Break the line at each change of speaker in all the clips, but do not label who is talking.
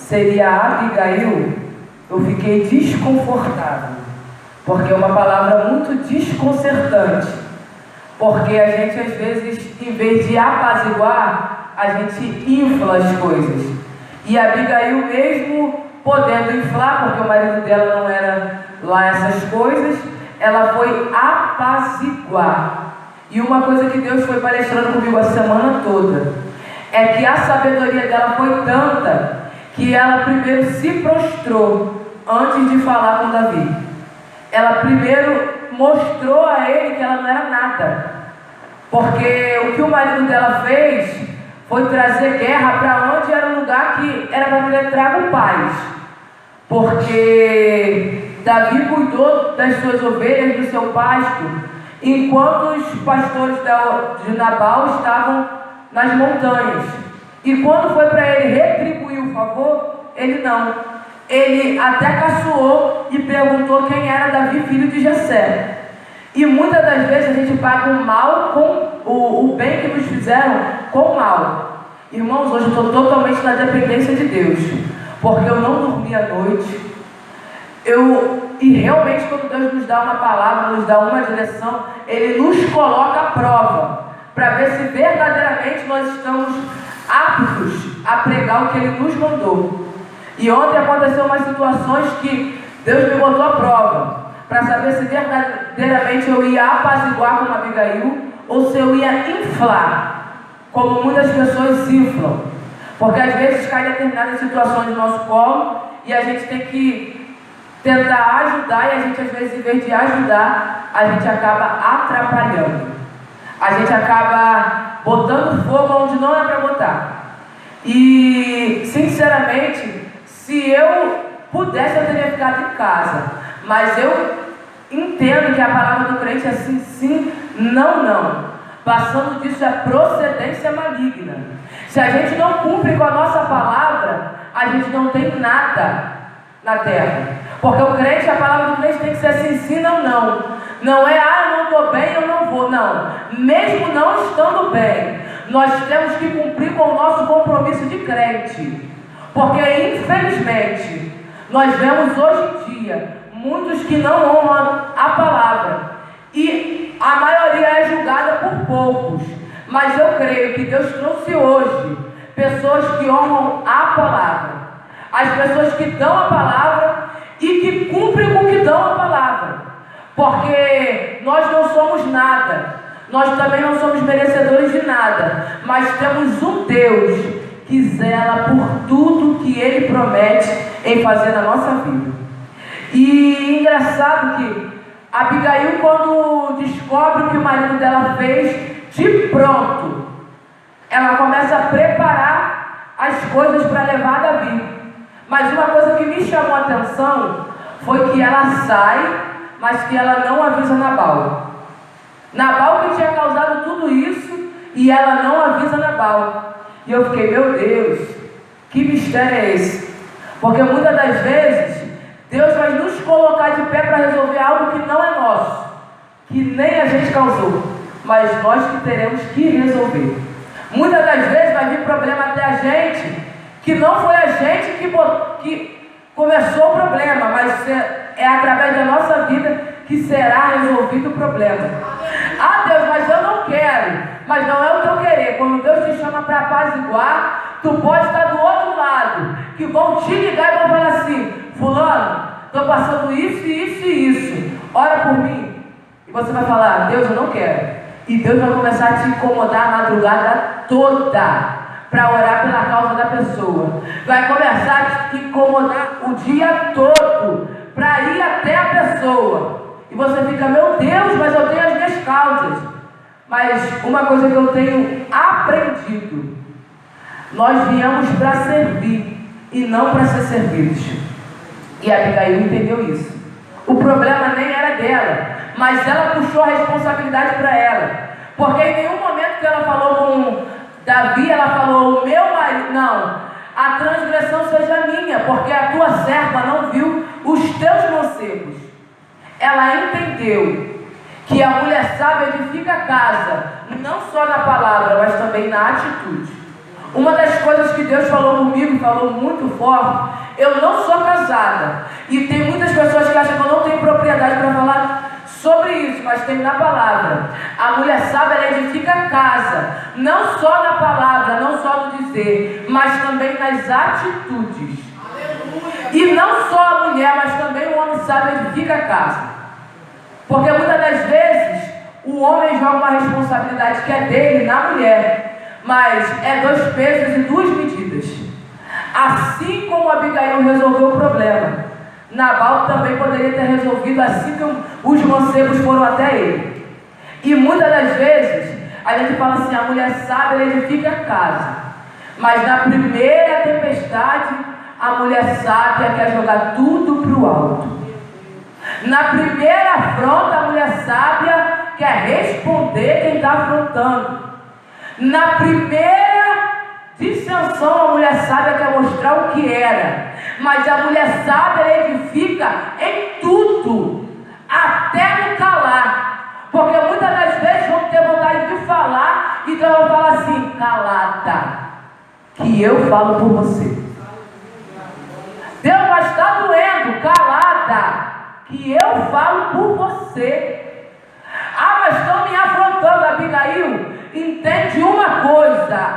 seria Abigail, eu fiquei desconfortável, porque é uma palavra muito desconcertante, porque a gente às vezes, em vez de apaziguar, a gente infla as coisas. E Abigail, mesmo podendo inflar, porque o marido dela não era lá essas coisas, ela foi apaziguar. E uma coisa que Deus foi palestrando comigo a semana toda, é que a sabedoria dela foi tanta, que ela primeiro se prostrou, antes de falar com Davi. Ela primeiro mostrou a ele que ela não era nada, porque o que o marido dela fez foi trazer guerra para onde era um lugar que era para ter trago paz, porque Davi cuidou das suas ovelhas, do seu pasto, enquanto os pastores de Nabal estavam nas montanhas. E quando foi para ele retribuir o favor, ele não. Ele até caçoou e perguntou quem era Davi, filho de Jessé. E muitas das vezes a gente paga o mal com o bem que nos fizeram com o mal. Irmãos, hoje eu estou totalmente na dependência de Deus, porque eu não dormi à noite. E realmente, quando Deus nos dá uma palavra, nos dá uma direção, Ele nos coloca à prova, para ver se verdadeiramente nós estamos aptos a pregar o que Ele nos mandou. E ontem aconteceu umas situações que Deus me botou à prova, para saber se verdadeiramente eu ia apaziguar como Abigail, ou se eu ia inflar, como muitas pessoas inflam. Porque às vezes cai determinadas situações no nosso colo, e a gente tem que tentar ajudar, e a gente às vezes, em vez de ajudar, a gente acaba atrapalhando. A gente acaba botando fogo onde não é para botar. E, sinceramente, se eu pudesse, eu teria ficado em casa. Mas eu entendo que a palavra do crente é sim, sim, não, não. Passando disso é procedência maligna. Se a gente não cumpre com a nossa palavra, a gente não tem nada na terra. Porque o crente, a palavra do crente tem que ser assim, sim, não, não. Não é, eu não estou bem, eu não vou, não. Mesmo não estando bem, nós temos que cumprir com o nosso compromisso de crente. Porque, infelizmente, nós vemos hoje em dia muitos que não honram a palavra. E a maioria é julgada por poucos. Mas eu creio que Deus trouxe hoje pessoas que honram a palavra. As pessoas que dão a palavra e que cumprem com o que dão a palavra. Porque nós não somos nada. Nós também não somos merecedores de nada. Mas temos um Deus que zela por tudo que Ele promete em fazer na nossa vida. E engraçado que Abigail, quando descobre o que o marido dela fez, de pronto, ela começa a preparar as coisas para levar Davi. Mas uma coisa que me chamou a atenção foi que ela sai, mas que ela não avisa Nabal. Nabal que tinha causado tudo isso, e ela não avisa Nabal. E eu fiquei, meu Deus, que mistério é esse? Porque muitas das vezes, Deus vai nos colocar de pé para resolver algo que não é nosso, que nem a gente causou, mas nós que teremos que resolver. Muitas das vezes vai vir problema até a gente, que não foi a gente que começou o problema, mas é através da nossa vida que será resolvido o problema. Ah, Deus, mas eu não quero. Mas não é o teu querer. Quando Deus te chama para apaziguar, tu pode estar do outro lado, que vão te ligar e vão falar assim: fulano, estou passando isso, isso e isso, ora por mim. E você vai falar: Deus, eu não quero. E Deus vai começar a te incomodar a madrugada toda para orar pela causa da pessoa. Vai começar a te incomodar o dia todo para ir até a pessoa. E você fica: meu Deus, mas eu tenho as minhas causas. Mas uma coisa que eu tenho aprendido: nós viemos para servir e não para ser servidos. E a Abigail entendeu isso. O problema nem era dela, mas ela puxou a responsabilidade para ela. Porque em nenhum momento que ela falou com Davi, ela falou: o meu marido, não, a transgressão seja minha, porque a tua serva não viu os teus mancebos. Ela entendeu que a mulher sábia edifica a casa, não só na palavra, mas também na atitude. Uma das coisas que Deus falou comigo, falou muito forte, eu não sou casada. E tem muitas pessoas que acham que eu não tenho propriedade para falar sobre isso, mas tem na palavra. A mulher sábia, ela edifica a casa, não só na palavra, não só no dizer, mas também nas atitudes. E não só a mulher, mas também o homem sábio edifica a casa. Porque muitas das vezes o homem joga uma responsabilidade que é dele na mulher, mas é 2 pesos e 2 medidas. Assim como Abigail resolveu o problema, Nabal também poderia ter resolvido assim que os mancebos foram até ele. E muitas das vezes a gente fala assim, a mulher sábia, ela edifica a casa, mas na primeira tempestade a mulher sábia quer jogar tudo para o alto. Na primeira afronta a mulher sábia quer responder quem está afrontando. Na primeira dissensão a mulher sábia quer mostrar o que era, mas a mulher sábia ela edifica em tudo, até no calar, porque muitas das vezes vão ter vontade de falar, então eu vou falar assim, calada, que eu falo por você. Deus, mas está doendo, calada, que eu falo por você. Ah, mas estão me afrontando, Abigail. Entende uma coisa,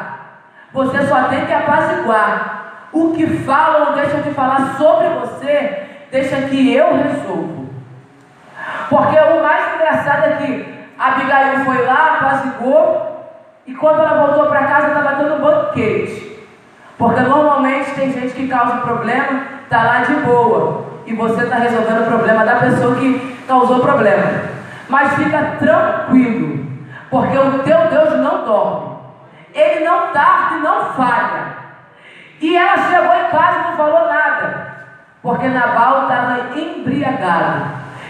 você só tem que apaziguar. O que falam ou deixam de falar sobre você, deixa que eu resolvo. Porque o mais engraçado é que Abigail foi lá, apazigou, e quando ela voltou para casa estava dando banquete. Porque normalmente tem gente que causa problema, está lá de boa, e você está resolvendo o problema da pessoa que causou o problema. Mas fica tranquilo, porque o teu Deus não dorme, Ele não tarda e não falha. E ela chegou em casa e não falou nada, porque Nabal estava embriagado.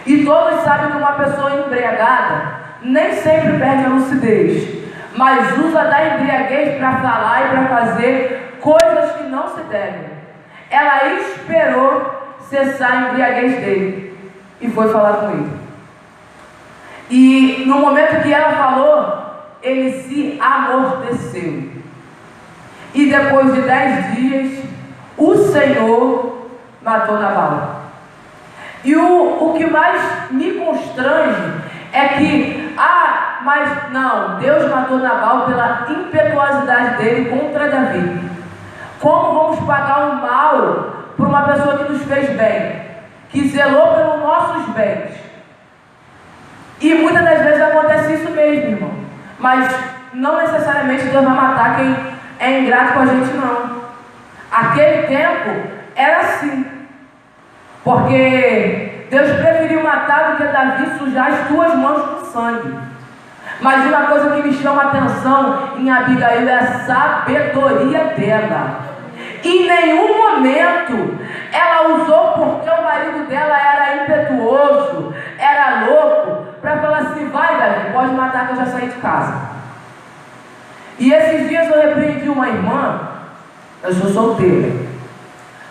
E todos sabem que uma pessoa embriagada nem sempre perde a lucidez, mas usa da embriaguez para falar e para fazer coisas que não se devem. Ela esperou cessar a embriaguez dele e foi falar com ele. E no momento que ela falou, ele se amorteceu. E depois de 10 dias, o Senhor matou Nabal. E o que mais me constrange é que, mas não, Deus matou Nabal pela impetuosidade dele contra Davi. Como vamos pagar o mal por uma pessoa que nos fez bem, que zelou pelos nossos bens? E muitas das vezes acontece isso mesmo, irmão. Mas não necessariamente Deus vai matar quem é ingrato com a gente, não. Aquele tempo era assim, porque Deus preferiu matar do que Davi sujar as tuas mãos com sangue. Mas uma coisa que me chama a atenção em Abigail é a sabedoria dela. Em nenhum momento ela usou porque o marido dela era impetuoso, era louco, para falar assim, vai Davi, pode matar que eu já saí de casa. E esses dias eu repreendi uma irmã, eu sou solteira,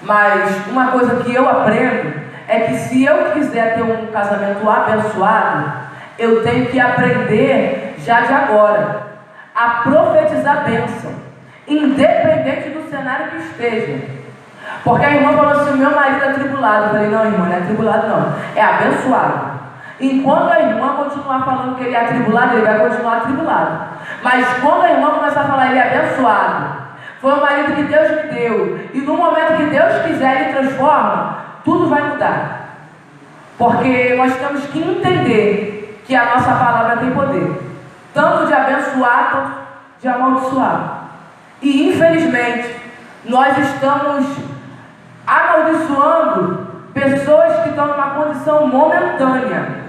mas uma coisa que eu aprendo é que se eu quiser ter um casamento abençoado, eu tenho que aprender já de agora a profetizar bênção, independente do cenário que esteja. Porque a irmã falou assim, meu marido é atribulado. Eu falei, não irmã, não é atribulado não, é abençoado. Enquanto a irmã continuar falando que ele é atribulado, ele vai continuar atribulado. Mas quando a irmã começar a falar, ele é abençoado, foi o marido que Deus me deu, e no momento que Deus quiser, ele transforma, tudo vai mudar. Porque nós temos que entender que a nossa palavra tem poder, tanto de abençoar, quanto de amaldiçoar. E infelizmente, nós estamos amaldiçoando pessoas que estão numa condição momentânea,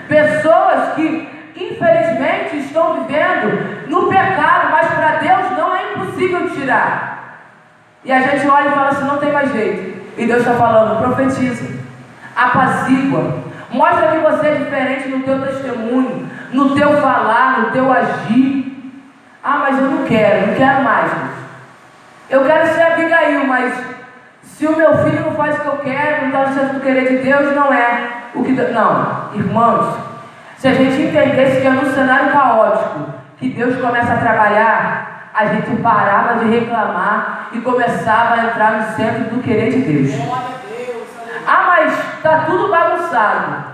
pessoas que infelizmente estão vivendo no pecado, mas para Deus não é impossível tirar. E a gente olha e fala assim, não tem mais jeito. E Deus está falando, profetiza, apazigua, mostra que você é diferente no teu testemunho, no teu falar, no teu agir. Ah, mas eu não quero mais. Eu quero ser Abigail, mas se o meu filho não faz o que eu quero, não está no centro do querer de Deus, não é o que... Não, irmãos, se a gente entendesse que é num cenário caótico que Deus começa a trabalhar, a gente parava de reclamar e começava a entrar no centro do querer de Deus. Ah, mas está tudo bagunçado.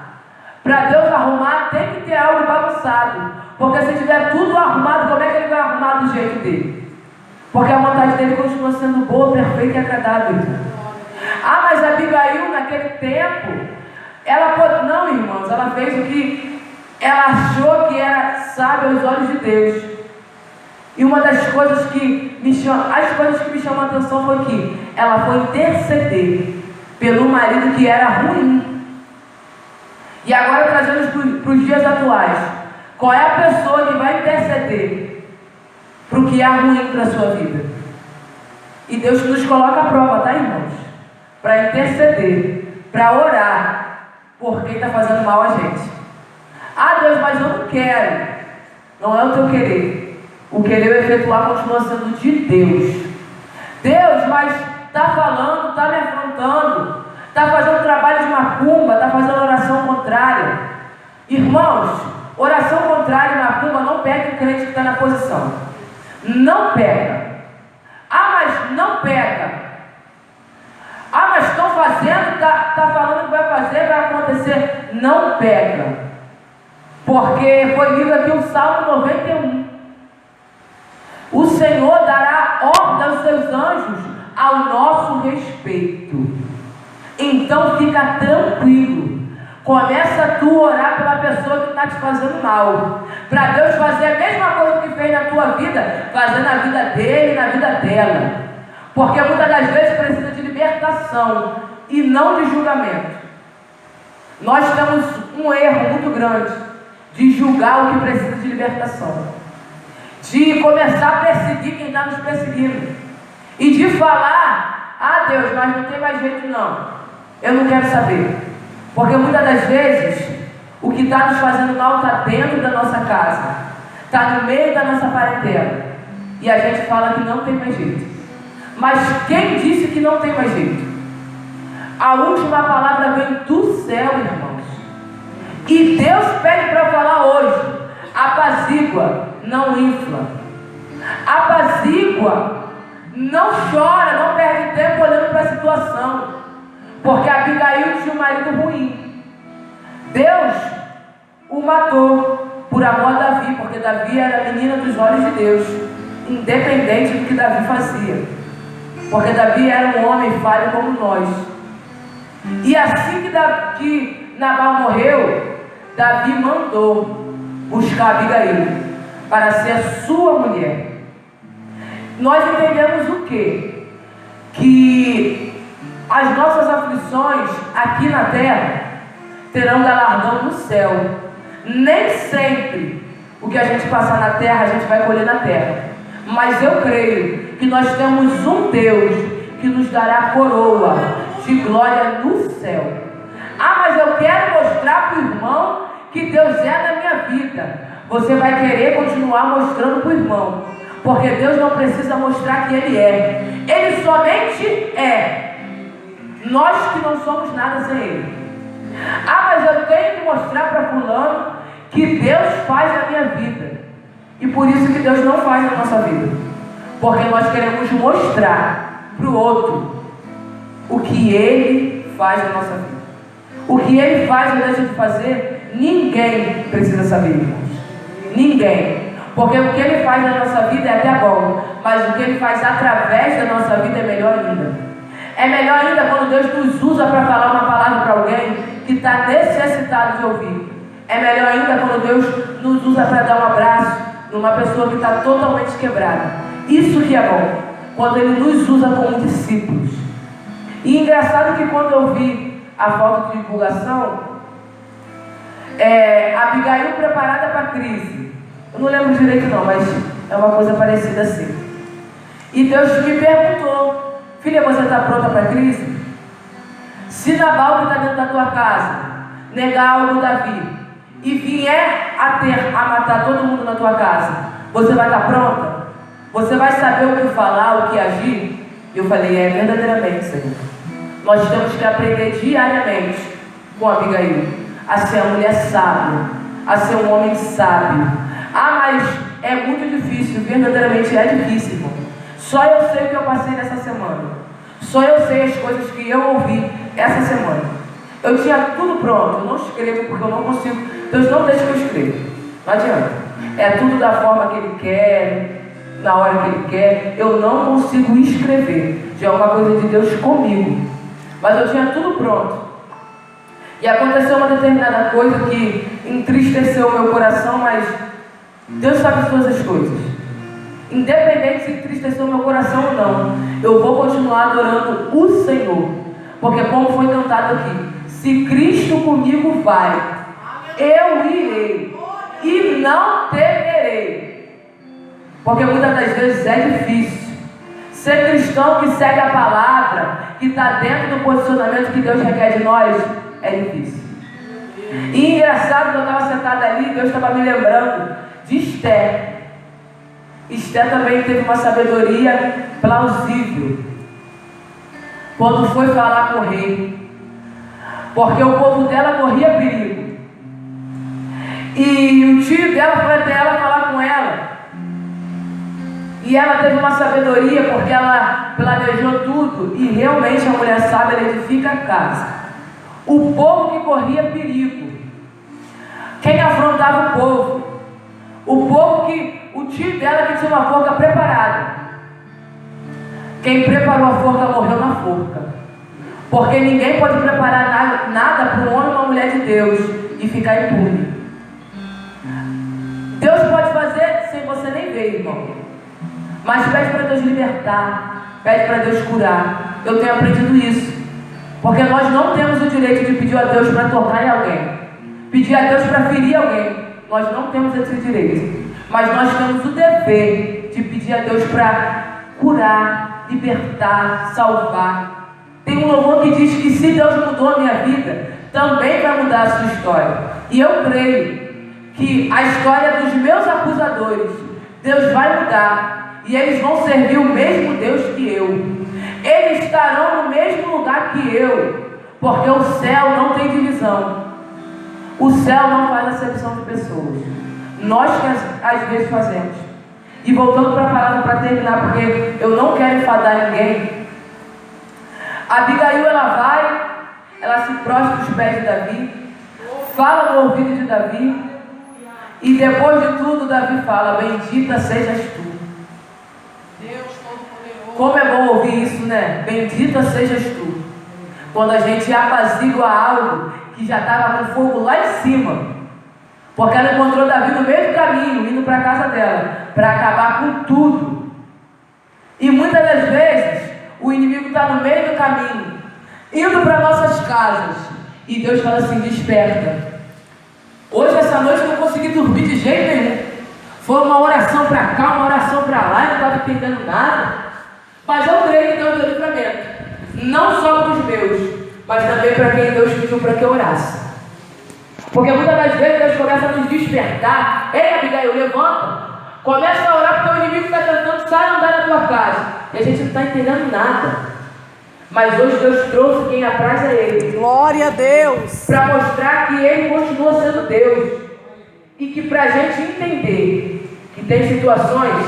Para Deus arrumar, tem que ter algo bagunçado. Porque se tiver tudo arrumado, como é que Ele vai arrumar do jeito dele? Porque a vontade dele continua sendo boa, perfeita e agradável. Ah, mas Abigail, naquele tempo, ela pode... Não, irmãos, ela fez o que ela achou que era sábio aos olhos de Deus. E uma das coisas que me chamam a atenção foi que ela foi interceder pelo marido que era ruim. E agora trazendo para os dias atuais, qual é a pessoa que vai interceder para o que é ruim para a sua vida? E Deus nos coloca à prova, tá, irmãos? Para interceder, para orar por quem está fazendo mal a gente. Ah, Deus, mas eu não quero. Não é o teu querer. O querer e efetuar continua sendo de Deus. Deus, mas está falando, está me afrontando, está fazendo trabalho de macumba, está fazendo oração contrária. Irmãos, oração contrária e macumba não pega o crente que está na posição. Não pega. Ah, mas não pega. Ah, mas estão fazendo, está falando que vai fazer, vai acontecer. Não pega. Porque foi lido aqui o Salmo 91. O Senhor dará ordem aos seus anjos ao nosso respeito. Então fica tranquilo. Começa tu a orar pela pessoa que está te fazendo mal. Para Deus fazer a mesma coisa que fez na tua vida, fazer na vida dele e na vida dela. Porque muitas das vezes precisa de libertação e não de julgamento. Nós temos um erro muito grande de julgar o que precisa de libertação, de começar a perseguir quem está nos perseguindo e de falar: ah, Deus, mas não tem mais jeito não, eu não quero saber. Porque muitas das vezes o que está nos fazendo mal está dentro da nossa casa, está no meio da nossa parentela, e a gente fala que não tem mais jeito. Mas quem disse que não tem mais jeito? A última palavra vem do céu, irmãos. E Deus pede para falar hoje: apazigua, não infla. Apazigua, não chora, não perde tempo olhando para a situação. Porque Abigail tinha um marido ruim. Deus o matou por amor a Davi, porque Davi era a menina dos olhos de Deus, independente do que Davi fazia. Porque Davi era um homem falho como nós. E assim que Nabal morreu, Davi mandou buscar Abigail para ser a sua mulher. Nós entendemos o quê? Que as nossas aflições aqui na terra terão galardão no céu. Nem sempre o que a gente passar na terra, a gente vai colher na terra. Mas eu creio que nós temos um Deus que nos dará coroa de glória no céu. Ah, mas eu quero mostrar para o irmão que Deus é na minha vida. Você vai querer continuar mostrando para o irmão, porque Deus não precisa mostrar que Ele é. Ele somente é. Nós que não somos nada sem Ele. Ah, mas eu tenho que mostrar para fulano que Deus faz na minha vida. E por isso que Deus não faz na nossa vida. Porque nós queremos mostrar para o outro o que Ele faz na nossa vida. O que Ele faz ou deixa de fazer, ninguém precisa saber, irmãos. Ninguém. Porque o que Ele faz na nossa vida é até bom, mas o que Ele faz através da nossa vida é melhor ainda. É melhor ainda quando Deus nos usa para falar uma palavra para alguém que está necessitado de ouvir. É melhor ainda quando Deus nos usa para dar um abraço numa pessoa que está totalmente quebrada. Isso que é bom, quando Ele nos usa como discípulos. E engraçado que quando eu vi a foto de divulgação, Abigail preparada para a crise. Eu não lembro direito não, mas é uma coisa parecida assim. E Deus me perguntou: filha, você está pronta para a crise? Se Nabal, que está dentro da tua casa, negar algo Davi e vier a matar todo mundo na tua casa, você vai estar pronta? Você vai saber o que falar, o que agir? E eu falei: verdadeiramente, Senhor. Nós temos que aprender diariamente com Abigail a ser a mulher sábia, a ser um homem sábio. Ah, mas é muito difícil, verdadeiramente é difícil, irmão. Só eu sei o que eu passei nessa semana. Só eu sei as coisas que eu ouvi essa semana. Eu tinha tudo pronto, eu não escrevo porque eu não consigo. Deus não deixa que eu escreva. Não adianta. É tudo da forma que Ele quer, na hora que Ele quer. Eu não consigo escrever. Já é uma coisa de Deus comigo. Mas eu tinha tudo pronto. E aconteceu uma determinada coisa que entristeceu o meu coração, mas Deus sabe todas as coisas. Independente se entristeceu o meu coração ou não, eu vou continuar adorando o Senhor. Porque como foi cantado aqui, se Cristo comigo vai, eu irei e não temerei. Porque muitas das vezes é difícil. Ser cristão que segue a palavra, que está dentro do posicionamento que Deus requer de nós, é difícil. E engraçado que eu estava sentada ali, Deus estava me lembrando de Esté. Esté também teve uma sabedoria plausível quando foi falar com o rei, porque o povo dela corria perigo. E o tio dela foi até ela falar com ela. E ela teve uma sabedoria porque ela planejou tudo. E realmente a mulher sábia edifica a casa. O povo que corria perigo. Quem afrontava o povo? O povo que o tio dela que tinha uma forca preparada. Quem preparou a forca morreu na forca. Porque ninguém pode preparar nada para um homem ou uma mulher de Deus e ficar impune. Deus pode fazer sem você nem ver, irmão. Mas pede para Deus libertar, pede para Deus curar. Eu tenho aprendido isso. Porque nós não temos o direito de pedir a Deus para tocar em alguém, pedir a Deus para ferir alguém. Nós não temos esse direito. Mas nós temos o dever de pedir a Deus para curar, libertar, salvar. Tem um louvor que diz que se Deus mudou a minha vida, também vai mudar a sua história. E eu creio que a história dos meus acusadores, Deus vai mudar. E eles vão servir o mesmo Deus que eu. Eles estarão no mesmo lugar que eu. Porque o céu não tem divisão. O céu não faz acepção de pessoas. Nós que às vezes fazemos. E voltando para a palavra para terminar, porque eu não quero enfadar ninguém. Abigail, ela vai, ela se prostra aos pés de Davi, fala no ouvido de Davi, e depois de tudo Davi fala: bendita sejas tu. Como é bom ouvir isso, né? Bendita sejas tu. Quando a gente apazigua algo que já estava com fogo lá em cima. Porque ela encontrou Davi no meio do caminho, indo para a casa dela, para acabar com tudo. E muitas das vezes, o inimigo está no meio do caminho, indo para nossas casas. E Deus fala assim: desperta. Hoje, essa noite, eu não consegui dormir de jeito nenhum. Foi uma oração para cá, uma oração para lá, eu não estava entendendo nada. Mas eu creio que Deus deu livramento. Não só para os meus, mas também para quem Deus pediu para que eu orasse. Porque muitas das vezes Deus começa a nos despertar. Ei, Abigail, levanta. Começa a orar porque o inimigo está tentando sair andar na tua casa. E a gente não está entendendo nada. Mas hoje Deus trouxe quem apraz a Ele.
Glória a Deus.
Para mostrar que Ele continua sendo Deus. E que para a gente entender que tem situações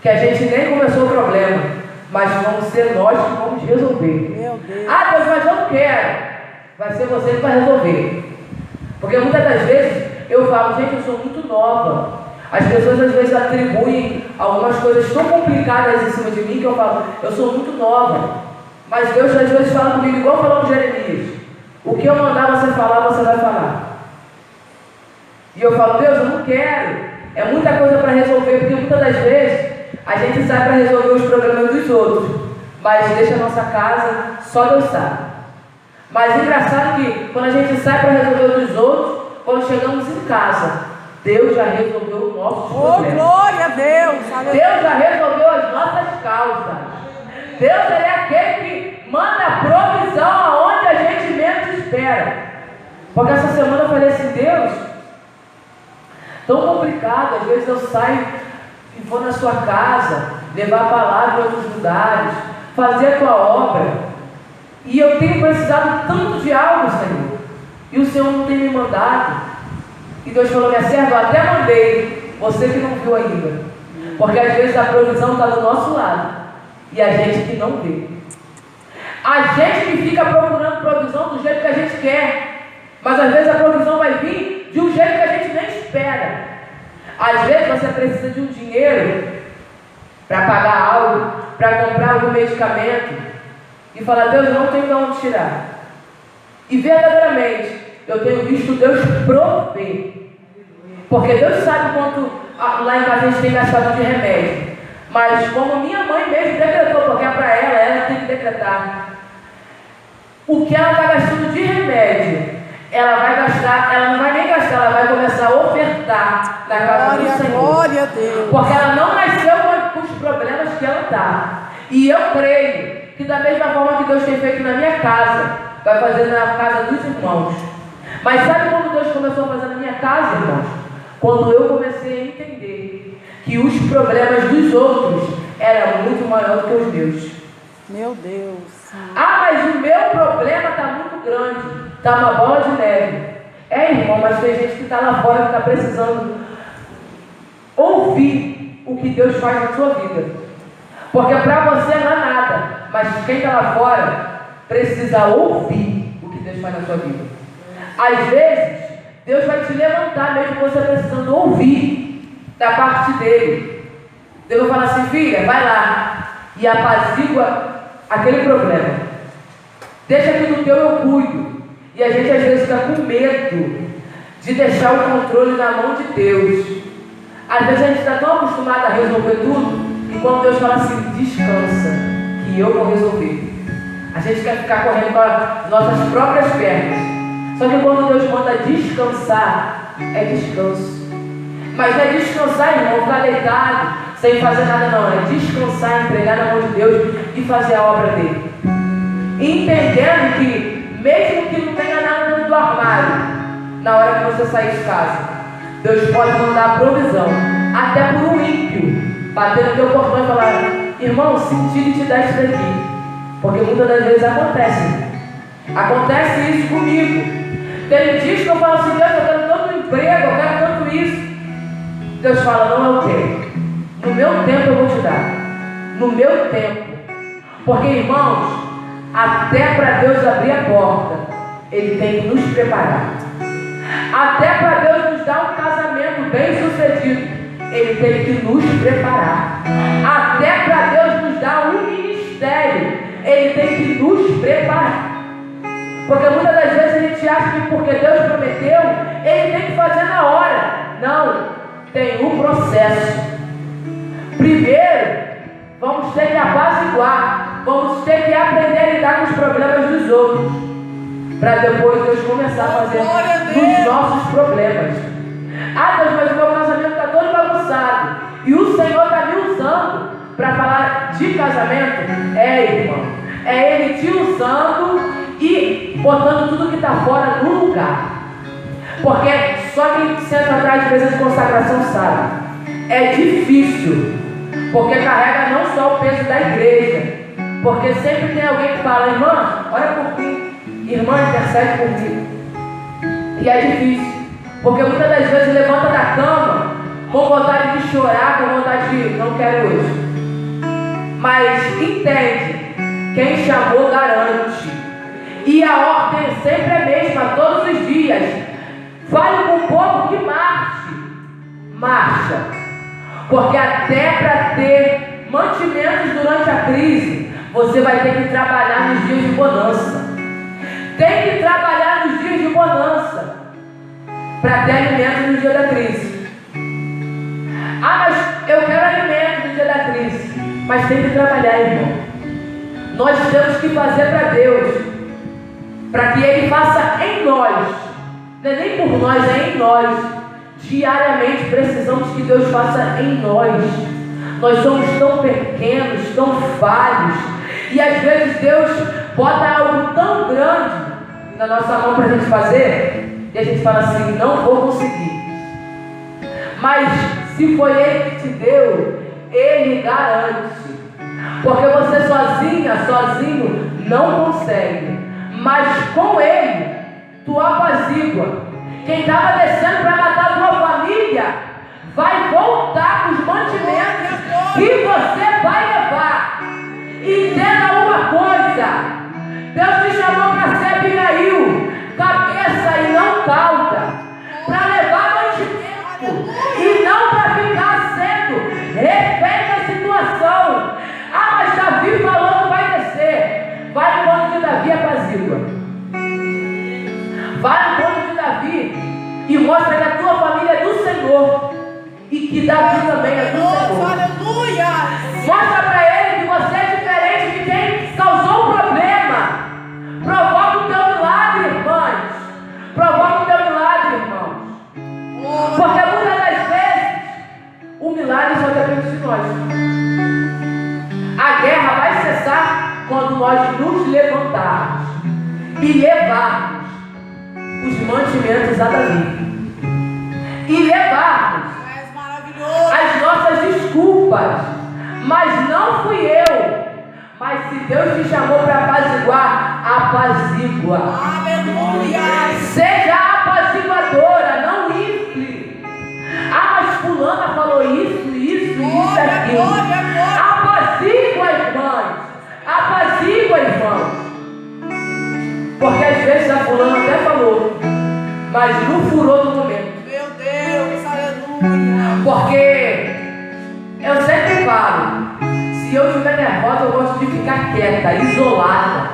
que a gente nem começou o problema. Mas vamos ser nós que vamos resolver.
Meu Deus.
Ah, Deus, mas eu não quero. Vai ser você que vai resolver. Porque muitas das vezes eu falo: gente, eu sou muito nova. As pessoas às vezes atribuem algumas coisas tão complicadas em cima de mim que eu falo: eu sou muito nova. Mas Deus às vezes fala comigo igual falou com Jeremias: o que eu mandar você falar, você vai falar. E eu falo: Deus, eu não quero. É muita coisa para resolver. Porque muitas das vezes a gente sai para resolver os problemas dos outros, mas deixa a nossa casa, só Deus sabe. Mas é engraçado que quando a gente sai para resolver os dos outros, quando chegamos em casa, Deus já resolveu os nossos problemas.
Glória a Deus. Aleluia.
Deus já resolveu as nossas causas. Deus é aquele que manda provisão aonde a gente menos espera. Porque essa semana eu falei assim: Deus, tão complicado. Às vezes eu saio e vou na sua casa, levar a palavra em outros lugares, fazer a tua obra. E eu tenho precisado tanto de algo, Senhor. E o Senhor não tem me mandado. E Deus falou: minha serva, eu até mandei, Você que não viu ainda. Porque às vezes a provisão está do nosso lado e a gente que não vê. A gente que fica procurando provisão do jeito que a gente quer, mas às vezes a provisão vai vir de um jeito que a gente nem espera. Às vezes você precisa de um dinheiro para pagar algo, para comprar algum medicamento e falar: Deus, eu não tenho de onde tirar. E verdadeiramente eu tenho visto Deus prover. Porque Deus sabe quanto lá em casa a gente tem gastado de remédio. Mas como minha mãe mesmo decretou, porque é para ela tem que decretar. O que ela está gastando de remédio, ela vai gastar, ela não vai nem gastar, ela vai começar a ofertar na casa do Senhor.
Glória a Deus.
Porque ela não nasceu com os problemas que ela está. E eu creio que da mesma forma que Deus tem feito na minha casa, vai fazer na casa dos irmãos. Mas sabe quando Deus começou a fazer na minha casa, irmãos? Quando eu comecei a entender que os problemas dos outros eram muito maiores do que os meus.
Meu Deus.
Ah, mas o meu problema está muito grande. Está uma bola de neve. Irmão, mas tem gente que está lá fora que está precisando ouvir o que Deus faz na sua vida. Porque para você não é nada. Mas quem está lá fora precisa ouvir o que Deus faz na sua vida. Às vezes, Deus vai te levantar mesmo você precisando ouvir da parte dele. Deus vai falar assim: filha, vai lá e apazigua aquele problema. Deixa que no teu eu cuido. E a gente às vezes fica com medo de deixar o controle na mão de Deus. Às vezes a gente está tão acostumado a resolver tudo, e quando Deus fala assim: descansa, que eu vou resolver, a gente quer ficar correndo com as nossas próprias pernas. Só que quando Deus manda descansar, é descanso. Mas não é descansar, irmão, ficar deitado, sem fazer nada, não. É descansar, entregar na mão de Deus e fazer a obra dele. Entendendo que, mesmo que não tenha nada dentro do armário, na hora que você sair de casa, Deus pode mandar a provisão, até por um ímpio, bater no teu portão e falar: irmão, senti de te dar isso daqui. Porque muitas das vezes acontece isso comigo. Tem dias que eu falo assim: Deus, eu quero tanto emprego, eu quero tanto isso. Deus fala: não é o quê? No meu tempo eu vou te dar. No meu tempo. Porque, irmãos, até para Deus abrir a porta, Ele tem que nos preparar. Até para Deus nos dar um casamento bem sucedido, Ele tem que nos preparar. Até para Deus nos dar um ministério, Ele tem que nos preparar. Porque muitas das vezes a gente acha que porque Deus prometeu, Ele tem que fazer na hora. Não, tem um processo. Primeiro, vamos ter que apaziguar, vamos ter que aprender a lidar com os problemas dos outros, para depois Deus começar a fazer os nossos problemas. Ah, Deus, mas o meu casamento está todo bagunçado, e o Senhor está me usando para falar de casamento? Irmão, é Ele te usando e botando tudo que está fora no lugar. Porque só quem senta atrás de mesa de consagração sabe. É difícil, porque carrega não só o peso da igreja, porque sempre tem alguém que fala: irmã, ora por mim, irmã, intercede por mim. E é difícil, porque muitas das vezes levanta da cama com vontade de chorar, com vontade de não quero hoje. Mas entende, quem chamou garante. E a ordem sempre é a mesma, todos os dias. Fale com o povo que marcha. Porque até para ter mantimentos durante a crise, você vai ter que trabalhar nos dias de bonança. Tem que trabalhar nos dias de bonança para ter alimento no dia da crise. Ah, mas eu quero alimento no dia da crise. Mas tem que trabalhar, irmão. Nós temos que fazer para Deus, para que Ele faça em nós. Não é nem por nós, é em nós. Diariamente precisamos que Deus faça em nós. Nós somos tão pequenos, tão falhos, e às vezes Deus bota algo tão grande na nossa mão para a gente fazer, e a gente fala assim: não vou conseguir. Mas se foi Ele que te deu, Ele garante. Porque você sozinho não consegue, mas com Ele tu apazigua. Quem estava descendo para matar a tua família vai voltar com os mantimentos que você vai levar. Entenda uma coisa: Deus te chamou para ser Abigail, cabeça e não cauda, para levar mantimento e não para ficar sendo refém da situação. Ah, mas Davi falou que vai descer. Vai no ponto de Davi, apazigua. Vai no ponto de Davi e mostra que a tua família é do Senhor e que Davi também é do Senhor.
Aleluia!
Mostra para ele que você é diferente de quem causou o problema. Provoca o teu milagre, irmãos. Provoca o teu milagre, irmãos. Porque muitas das vezes o milagre só depende de nós. A guerra vai cessar quando nós nos levantarmos e levarmos os mantimentos a Davi. E levarmos as nossas desculpas. Mas não fui eu. Mas se Deus te chamou para apaziguar, apazigua.
Aleluia!
Seja apaziguadora, não infle. Ah, mas fulana falou isso, aquilo. Apazigua, irmãos. Apazigua, irmãos. Porque às vezes a fulana até falou, mas não furou no momento.
Meu Deus, aleluia!
Porque eu sempre falo, se eu estiver nervosa, eu gosto de ficar quieta, isolada,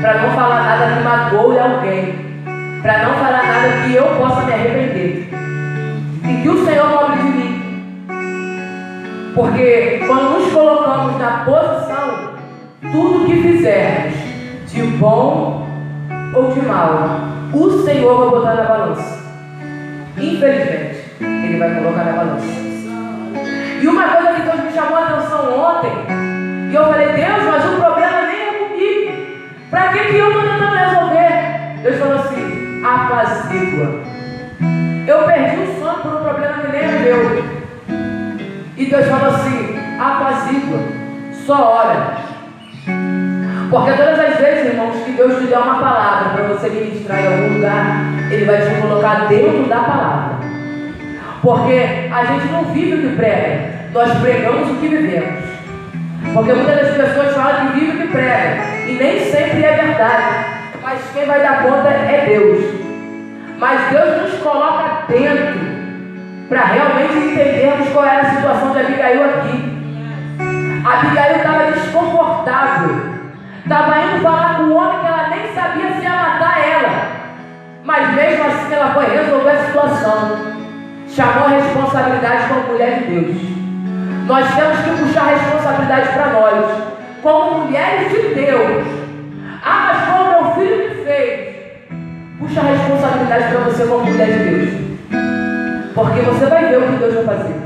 para não falar nada que magoe alguém, para não falar nada que eu possa me arrepender e que o Senhor cobre de mim. Porque quando nos colocamos na posição, tudo que fizermos, de bom ou de mal, o Senhor vai botar na balança. Infelizmente, Ele vai colocar na balança. E uma coisa que Deus me chamou a atenção ontem, e eu falei, Deus, mas o problema nem é comigo. Para que eu estou tentando resolver? Deus falou assim, apazigua. Eu perdi o sono por um problema que nem é meu. E Deus falou assim, apazigua, só ora. Porque todas as vezes, irmãos, que Deus te der uma palavra para você ministrar em algum lugar, Ele vai te colocar dentro da palavra. Porque a gente não vive o que prega, nós pregamos o que vivemos. Porque muitas das pessoas falam que vive o que prega, e nem sempre é verdade. Mas quem vai dar conta é Deus. Mas Deus nos coloca dentro, para realmente entendermos qual era a situação de Abigail aqui. Abigail estava desconfortável, estava indo falar com um homem que ela nem sabia se ia matar ela. Mas mesmo assim ela foi resolver a situação. Chamou a responsabilidade como mulher de Deus. Nós temos que puxar a responsabilidade para nós, como mulheres de Deus. Ah, mas como meu filho me fez. Puxa a responsabilidade para você como mulher de Deus. Porque você vai ver o que Deus vai fazer.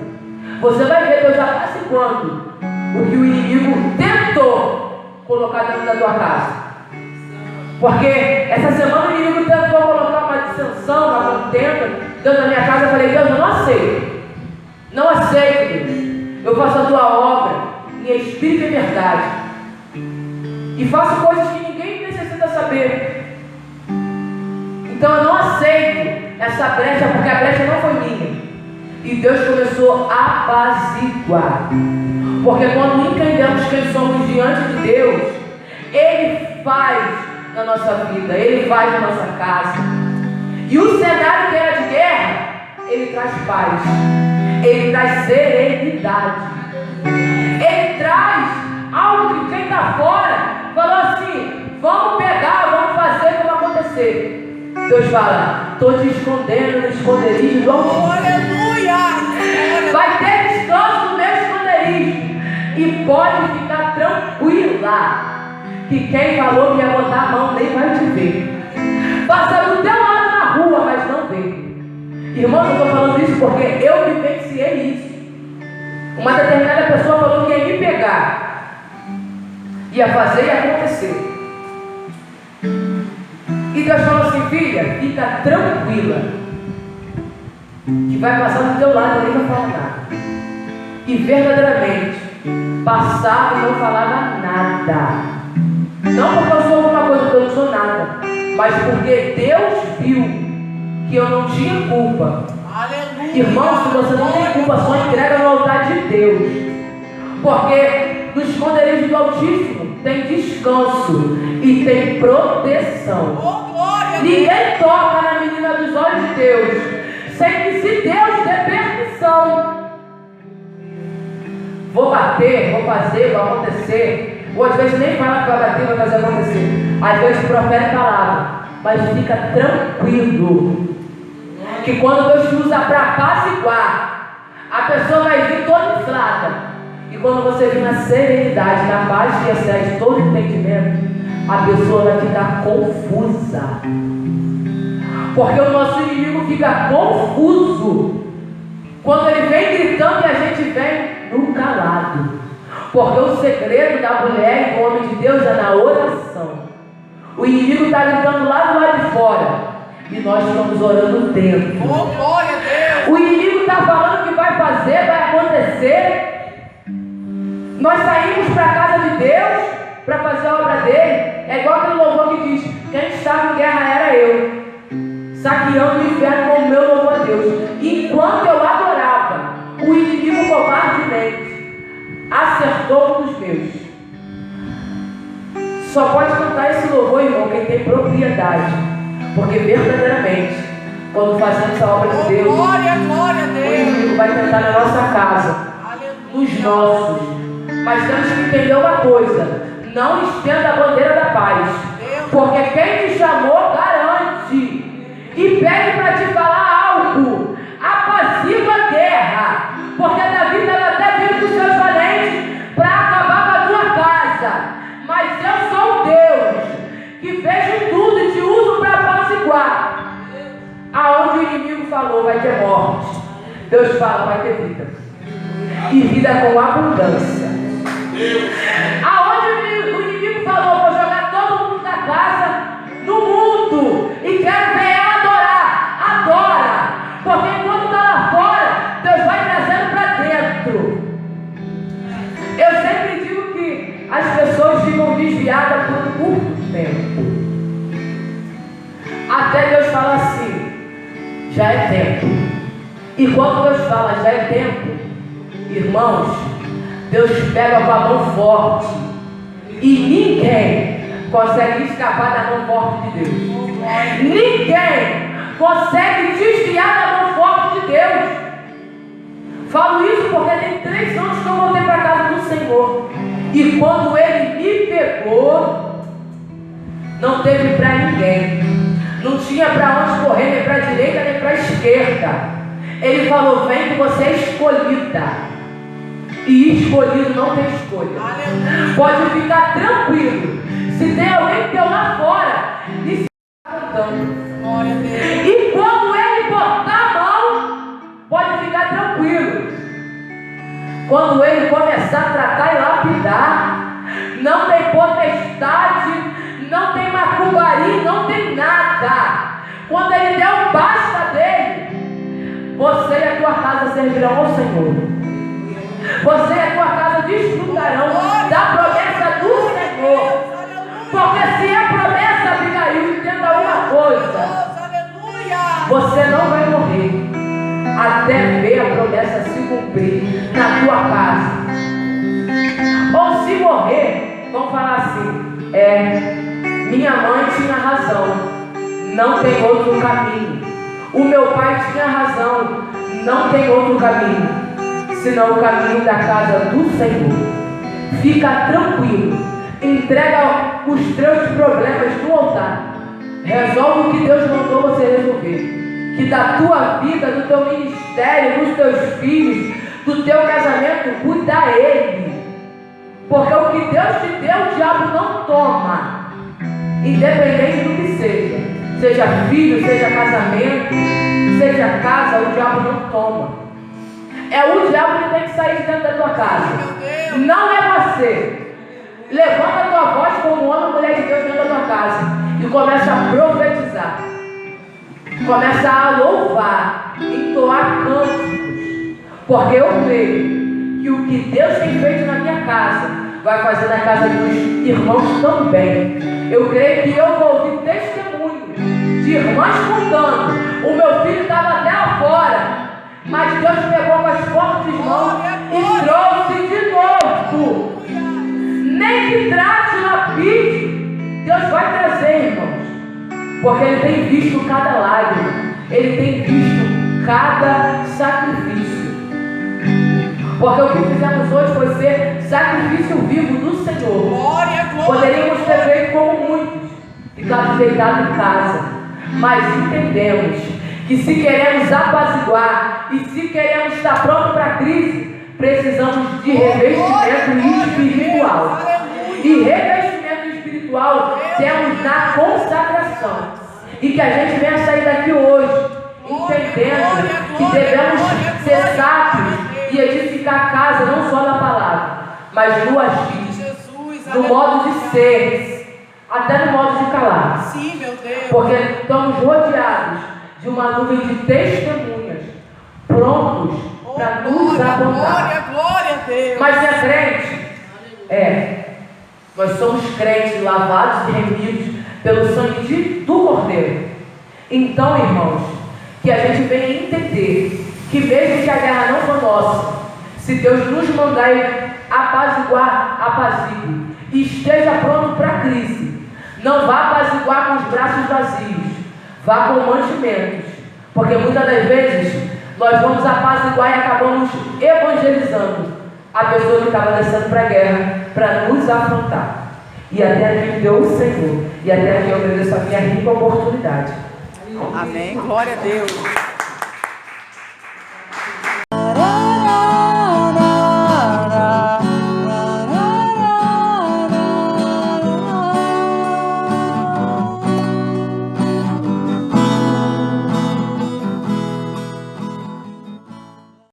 Você vai ver Deus apaziguando o que o inimigo tentou colocar dentro da tua casa. Porque essa semana o inimigo tentou colocar uma dissensão, uma contenda dentro da minha casa. Eu falei, Deus, eu não aceito. Não aceito, Deus. Eu faço a tua obra em espírito e verdade. E faço coisas que ninguém necessita saber. Então eu não aceito essa brecha, porque a brecha não foi minha. E Deus começou a apaziguar. Porque quando entendemos quem somos diante de Deus, Ele faz na nossa vida, Ele faz na nossa casa. E o cenário que era de guerra, Ele traz paz, Ele traz serenidade, Ele traz algo que quem está fora falou assim, vamos pegar, vamos fazer como acontecer. Deus fala, estou te escondendo no esconderijo do Altíssimo.
Aleluia!
Vai ter descanso no meu esconderijo. E pode ficar tranquila, que quem falou que ia botar a mão nem vai te ver. Passa do teu lado na rua, mas não vê. Irmãos, eu estou falando isso porque eu vivenciei isso. Uma determinada pessoa falou que ia me pegar, ia fazer e acontecer. E Deus falou assim, filha, fica tranquila, que vai passar do teu lado e nem vai falar nada. E verdadeiramente passava e não falava nada. Não porque eu sou alguma coisa, porque eu não sou nada, mas porque Deus viu que eu não tinha culpa.
Aleluia!
Irmão, se você não tem culpa, só entrega no altar de Deus. Porque no esconderijo do Altíssimo tem descanso e tem proteção.
Oh, glória a Deus.
Ninguém toca na menina dos olhos de Deus, sem que se Deus der permissão. Vou bater, vou fazer, vai acontecer. Ou às vezes nem fala que vai bater, vai fazer acontecer. Às vezes profere palavra, mas fica tranquilo, que quando Deus te usa para apaziguar, a pessoa vai vir toda inflada. E quando você vir na serenidade, na paz que excede todo entendimento, a pessoa vai ficar confusa. Porque o nosso inimigo fica confuso quando ele vem gritando e a gente vem no calado. Porque o segredo da mulher e do homem de Deus é na oração. O inimigo está gritando lá do lado de fora e nós estamos orando dentro.
Oh, glória a Deus.
O inimigo está falando que vai fazer, vai acontecer. Nós saímos para a casa de Deus para fazer a obra dele. É igual aquele louvor que diz: quem estava em guerra era eu, saqueando o inferno com o meu louvor a Deus. Enquanto eu adorava, o inimigo covardemente acertou um dos meus. Só pode cantar esse louvor, irmão, quem tem propriedade. Porque verdadeiramente, quando fazemos essa obra de Deus,
Glória, glória a
o
Deus.
inimigo vai tentar na nossa casa, nos nossos. Mas temos que entender uma coisa: não estenda a bandeira da paz, porque quem te chamou garante e pede para te falar algo. Apazigua a guerra, porque Davi estava até vindo com seus valentes para acabar com a tua casa. Mas eu sou o Deus que vejo tudo e te uso para apaziguar. Aonde o inimigo falou vai ter morte, Deus fala vai ter vida, e vida com abundância. Aonde o inimigo falou vou jogar todo mundo da casa no mundo e quero ver ela adorar, adora. Porque enquanto está lá fora, Deus vai trazendo para dentro. Eu sempre digo que as pessoas ficam desviadas por um curto tempo, até Deus fala assim: já é tempo. E quando Deus fala já é tempo, irmãos, Deus pega com a mão forte e ninguém consegue escapar da mão forte de Deus. Ninguém consegue desviar da mão forte de Deus. Falo isso porque tem 3 anos que eu voltei para a casa do Senhor. E quando Ele me pegou, não teve para ninguém. Não tinha para onde correr, nem para a direita, nem para a esquerda. Ele falou: vem que você é escolhida. E escolhido não tem escolha. Pode ficar tranquilo. Se tem alguém que deu lá fora e se contando. E quando ele botar a mão, pode ficar tranquilo. Quando ele começar a tratar e lapidar, não tem potestade, não tem macumbaria, não tem nada. Quando ele der um basta dele, você e a tua casa servirão ao Senhor. Você e a tua casa desfrutarão da promessa do Senhor. Porque se é promessa, Abigail, entenda uma coisa: você não vai morrer até ver a promessa se cumprir na tua casa. Ou se morrer, vamos falar assim: minha mãe tinha razão, não tem outro caminho. O meu pai tinha razão, não tem outro caminho senão o caminho da casa do Senhor. Fica tranquilo, entrega os teus problemas no altar, resolve o que Deus mandou você resolver. Que da tua vida, do teu ministério, dos teus filhos, do teu casamento, cuida Ele. Porque o que Deus te deu, o diabo não toma, independente do que seja. Seja filho, seja casamento, seja casa, o diabo não toma. É o diabo que tem que sair de dentro da tua casa, não é você. Levanta a tua voz como homem e mulher de Deus dentro da tua casa e começa a profetizar, começa a louvar, entoar cânticos, porque eu creio que o que Deus tem feito na minha casa vai fazer na casa dos irmãos também. Eu creio que eu vou ouvir testemunho de irmãs contando: o meu filho estava até lá fora, Mas Deus pegou com as fortes mãos e trouxe de novo. Nem que trate lapide, Deus vai trazer, irmãos. Porque Ele tem visto cada lágrima, Ele tem visto cada sacrifício. Porque o que fizemos hoje foi ser sacrifício vivo do Senhor.
Glória, glória.
Poderíamos ter feito como muitos, ficados deitados em casa. Mas entendemos que se queremos apaziguar e se queremos estar prontos para a crise, precisamos de revestimento espiritual. E revestimento espiritual temos na consagração. E que a gente venha sair daqui hoje entendendo que devemos ser sábios e edificar a casa não só na palavra, mas no agir, no modo de ser, até no modo de calar.
Sim, meu Deus.
Porque estamos rodeados de uma nuvem de testemunhas prontos para nos apontar.
Glória a Deus.
Mas minha crente, nós somos crentes lavados e remidos pelo sangue do Cordeiro. Então, irmãos, que a gente venha entender que mesmo que a guerra não for nossa, se Deus nos mandar apaziguar, apazigue, e esteja pronto para a crise. Não vá apaziguar com os braços vazios, vá com mantimentos, porque muitas das vezes nós vamos apaziguar e acabamos evangelizando a pessoa que estava descendo para a guerra para nos afrontar. E até aqui deu o Senhor, e até aqui eu agradeço a minha rica oportunidade.
Amém. Glória a Deus.